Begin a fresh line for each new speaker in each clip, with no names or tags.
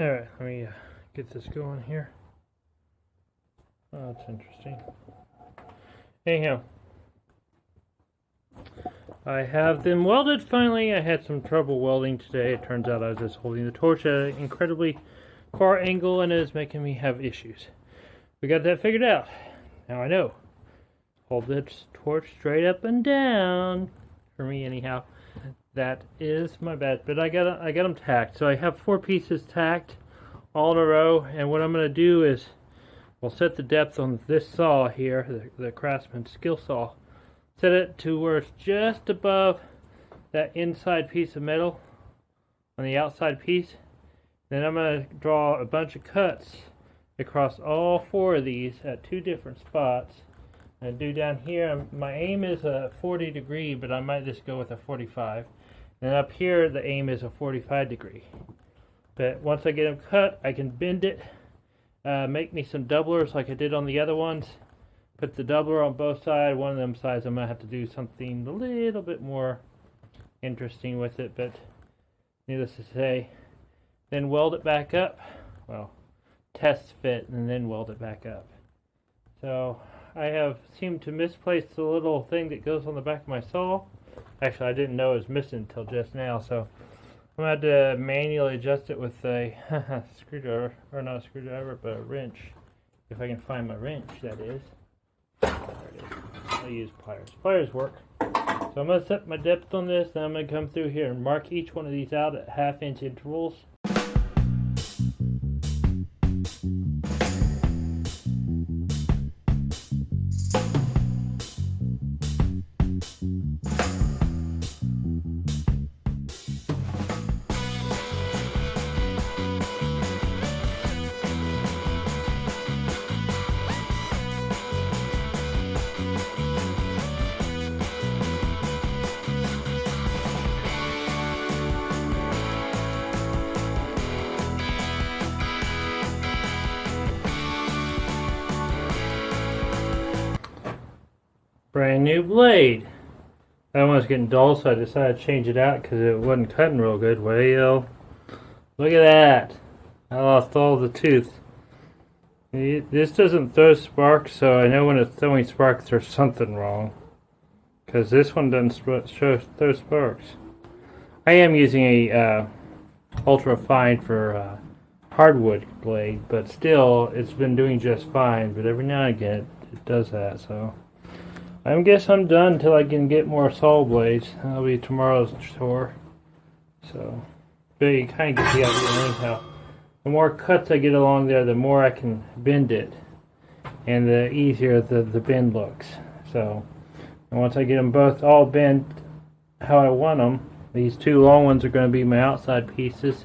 Alright, let me get this going here. Oh, that's interesting. Anyhow, I have them welded finally. I had some trouble welding today. It turns out I was just holding the torch at an incredibly far angle and it is making me have issues. We got that figured out. Now I know. Hold the torch straight up and down. For me, anyhow. That is my bad. But I got them tacked. So I have 4 pieces tacked all in a row. And what I'm going to do is we'll set the depth on this saw here, the Craftsman skill saw. Set it to where it's just above that inside piece of metal on the outside piece. Then I'm going to draw a bunch of cuts across all 4 of these at 2 different spots. And do down here, my aim is a 40 degree, but I might just go with a 45. And up here, the aim is a 45 degree. But once I get them cut, I can bend it, make me some doublers like I did on the other ones. Put the doubler on both sides. One of them sides I'm going to have to do something a little bit more interesting with it, but needless to say, then weld it back up. Well, test fit and then weld it back up. So I have seemed to misplace the little thing that goes on the back of my saw. Actually, I didn't know it was missing until just now, so I'm going to have to manually adjust it with a screwdriver, or not a screwdriver, but a wrench. If I can find my wrench, that is. There it is. I'll use pliers. Pliers work. So I'm going to set my depth on this, and I'm going to come through here and mark each one of these out at 1/2 inch intervals. Brand new blade. That one was getting dull, so I decided to change it out because it wasn't cutting real good. Well, look at that. I lost all the tooth. This doesn't throw sparks, so I know when it's throwing sparks there's something wrong. Because this one doesn't throw sparks. I am using a ultra fine for hardwood blade, but still it's been doing just fine. But every now and again it does that, so I guess I'm done until I can get more saw blades. That'll be tomorrow's chore. So, but you kind of get the idea anyhow. The more cuts I get along there, the more I can bend it, and the easier the bend looks. So, and once I get them both all bent how I want them, these 2 long ones are going to be my outside pieces.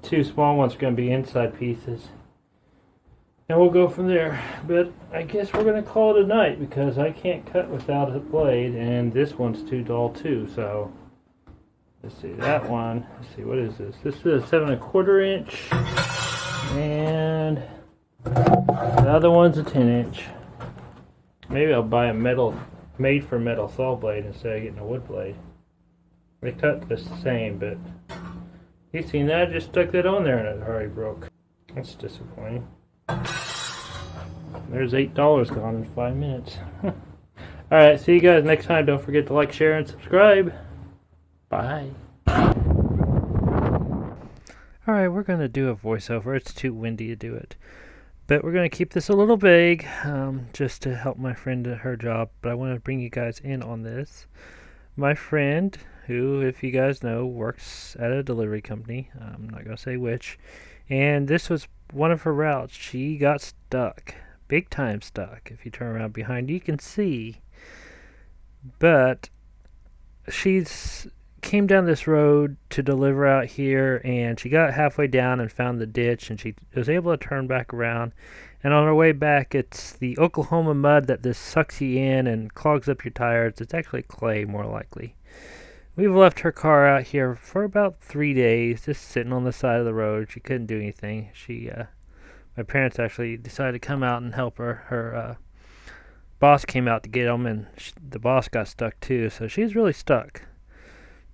2 small ones are going to be inside pieces. And we'll go from there. But I guess we're going to call it a night because I can't cut without a blade, and this one's too dull too. So let's see that one. Let's see, what is this? This is a 7 1/4 inch, and the other one's a 10 inch. Maybe I'll buy a metal, made for metal saw blade instead of getting a wood blade. They cut just the same, but you seen that? I just stuck that on there and it already broke. That's disappointing. There's $8 gone in 5 minutes. Alright, see you guys next time. Don't forget to like, share, and subscribe. Bye. Alright, we're going to do a voiceover. It's too windy to do it. But we're going to keep this a little vague, just to help my friend at her job. But I want to bring you guys in on this. My friend, who, if you guys know, works at a delivery company. I'm not going to say which. And this was one of her routes. She got stuck. Big time stuck. If you turn around behind you can see. But she's came down this road to deliver out here, and she got halfway down and found the ditch, and she was able to turn back around. And on her way back, it's the Oklahoma mud that just sucks you in and clogs up your tires. It's actually clay, more likely. We've left her car out here for about 3 days, just sitting on the side of the road. She couldn't do anything. My parents actually decided to come out and help her. Her boss came out to get them, and the boss got stuck too, so she's really stuck.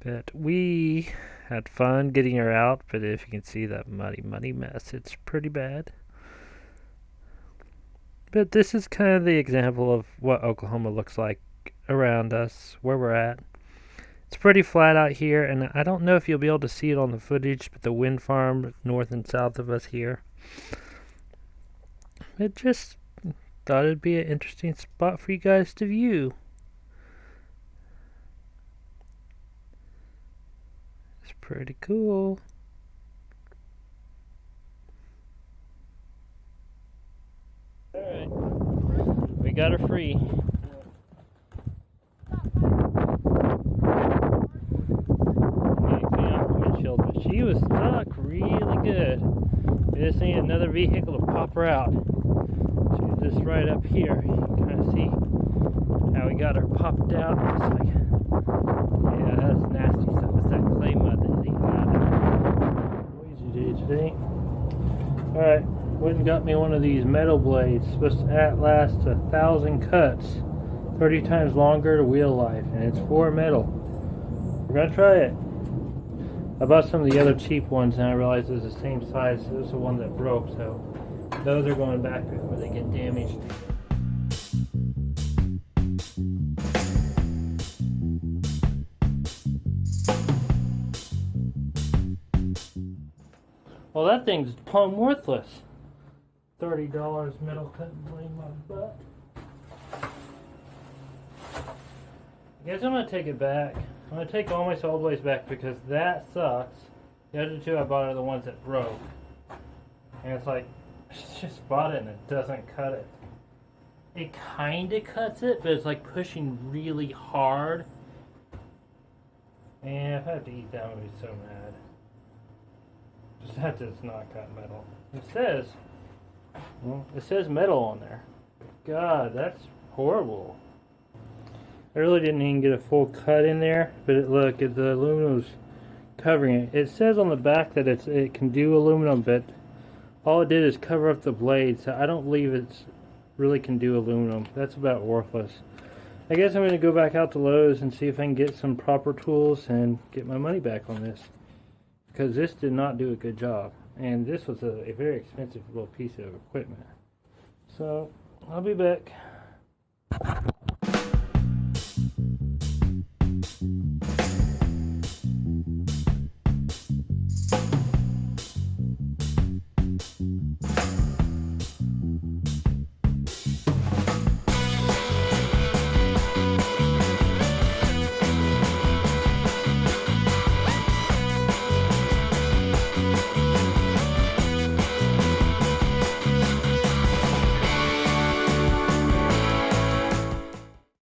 But we Had fun getting her out, but if you can see that muddy mess, it's pretty bad. But this is kind of the example of what Oklahoma looks like around us, where we're at. It's pretty flat out here, and I don't know if you'll be able to see it on the footage, but the wind farm north and south of us here. It just thought it'd be an interesting spot for you guys to view. It's pretty cool. Alright, we got her free. But she was stuck really good. We just need another vehicle to pop her out. She's just right up here. You can kind of see how we got her popped out. It's like, yeah, that's nasty stuff. It's that clay mud that you got. What did you do today? Alright, went and got me one of these metal blades. Supposed to last 1,000 cuts. 30 times longer to wheel life. And it's for metal. We're going to try it. I bought some of the other cheap ones and I realized it was the same size. It was the one that broke, so those are going back before they get damaged. Well, that thing's plumb worthless. $30 metal cutting blade my butt. I guess I'm going to take it back. I'm going to take all my saw blades back because that sucks. The other two I bought are the ones that broke. And it's like, I just bought it and it doesn't cut it. It kind of cuts it, but it's like pushing really hard. And if I have to eat that, I'm going to be so mad. Just that does not cut metal. It says metal on there. God, that's horrible. I really didn't even get a full cut in there, but look, the aluminum's covering it. It says on the back that it can do aluminum, but all it did is cover up the blade, so I don't believe it really can do aluminum. That's about worthless. I guess I'm going to go back out to Lowe's and see if I can get some proper tools and get my money back on this, because this did not do a good job, and this was a very expensive little piece of equipment. So I'll be back.